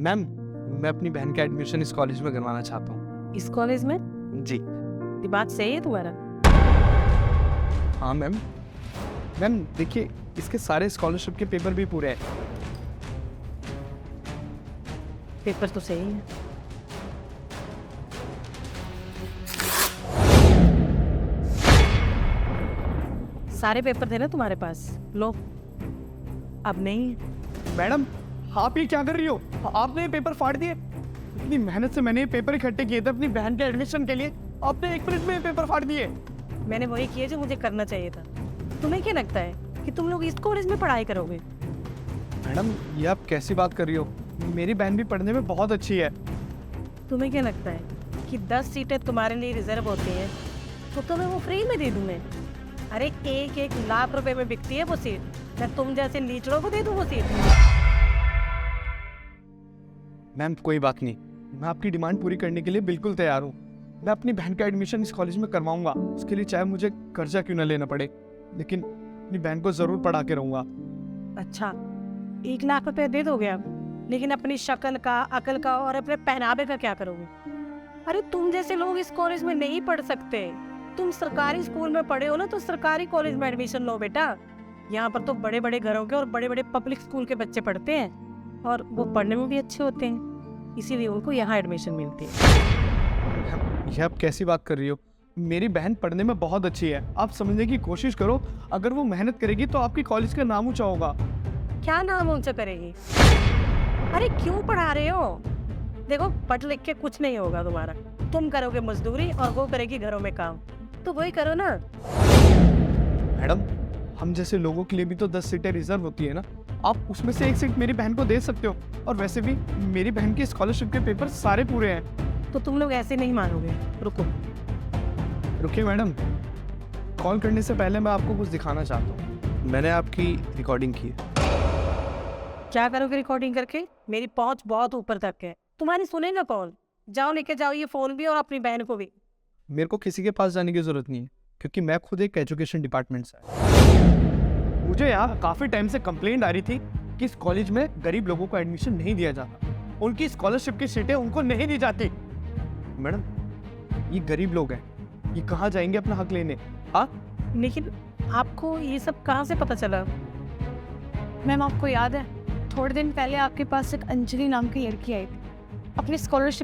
Ma'am, मैं अपनी बहन का एडमिशन इस कॉलेज में करवाना चाहता हूँ। इस कॉलेज में? जी। दिमाग सही है तुम्हारा? हाँ मैम। मैम देखिए, इसके सारे स्कॉलरशिप के पेपर भी पूरे हैं। पेपर तो सही है। सारे पेपर थे ना तुम्हारे पास? लो, अब नहीं है। मैडम, आप ये क्या कर रही हो? आपने ये पेपर फाड़ दिए। इतनी मेहनत से मैंने ये पेपर इकट्ठे किए थे अपनी बहन के एडमिशन के लिए, आपने एक मिनट में ये पेपर फाड़ दिए। मैंने वही किया जो मुझे करना चाहिए था। तुम्हें क्या लगता है कि तुम लोग इस कॉलेज में पढ़ाई करोगे? मैडम, ये आप कैसी बात कर रही हो? मेरी बहन भी पढ़ने में बहुत अच्छी है। तुम्हें क्या लगता है कि 10 सीटें तुम्हारे लिए रिजर्व होती हैं तो तुम्हें वो फ्री में दे दूँ मैं? अरे 1-1 लाख रुपए में बिकती है वो सीट। मैं तुम जैसे नीचड़ों को दे दूँ वो सीट? मैम कोई बात नहीं, मैं आपकी डिमांड पूरी करने के लिए बिल्कुल तैयार हूँ। मैं अपनी बहन का एडमिशन इस कॉलेज में करवाऊंगा, उसके लिए चाहे मुझे कर्जा क्यों ना लेना पड़े, लेकिन अपनी बहन को जरूर पढ़ा के रहूंगा। अच्छा, 1 लाख रुपए दे दोगे आप, लेकिन अपनी शक्ल का, अकल का और अपने पहनावे का क्या करोगे? अरे तुम जैसे लोग इस कॉलेज में नहीं पढ़ सकते। तुम सरकारी स्कूल में पढ़े हो ना, तो सरकारी कॉलेज में एडमिशन लो बेटा। यहाँ पर तो बड़े बड़े घरों के और बड़े बड़े पब्लिक स्कूल के बच्चे पढ़ते हैं और वो पढ़ने में भी अच्छे होते हैं, इसीलिए उनको यहाँ एडमिशन मिलती है। ये आप कैसी बात कर रही हो? मेरी बहन पढ़ने में बहुत अच्छी है, आप समझने की कोशिश करो। अगर वो मेहनत करेगी तो आपकी कॉलेज का नाम ऊंचा होगा। क्या नाम ऊंचा करेगी? अरे क्यों पढ़ा रहे हो? देखो, पढ़ लिख के कुछ नहीं होगा तुम्हारा। तुम करोगे मजदूरी और वो करेगी घरों में काम, तो वही करो ना। मैडम, हम जैसे लोगों के लिए भी तो 10 सीटें रिजर्व होती है ना, आप उसमें से एक सीट मेरी बहन को दे सकते हो। और वैसे भी मेरी बहन के स्कॉलरशिप के पेपर सारे पूरे हैं। तो तुम लोग ऐसे नहीं मानोगे। रुको। रुकिए मैडम, कॉल करने से पहले मैं आपको कुछ दिखाना चाहता हूँ। मैंने आपकी रिकॉर्डिंग की है। क्या करोगे रिकॉर्डिंग करके? मेरी पहुंच बहुत ऊपर तक है, तुम्हारी सुनेगा कौन? जाओ, लेके जाओ ये फोन भी और अपनी बहन को भी। मेरे को किसी के पास जाने की जरूरत नहीं है, क्योंकि मैं खुद एक एजुकेशन डिपार्टमेंट से आया। मुझे यहाँ काफी टाइम से कंप्लेंट आ रही थी कि इस कॉलेज में गरीब लोगों को एडमिशन नहीं दिया जाता, उनकी स्कॉलरशिप की सीटें उनको नहीं दी जाती। मैडम, ये गरीब लोग हैं, ये कहाँ जाएंगे अपना हक लेने? हाँ, लेकिन आपको ये सब कहाँ से पता चला? मैम, आपको याद है थोड़े दिन पहले आपके पास एक अंजलि नाम की लड़की आई थी अपनी स्कॉलरशिप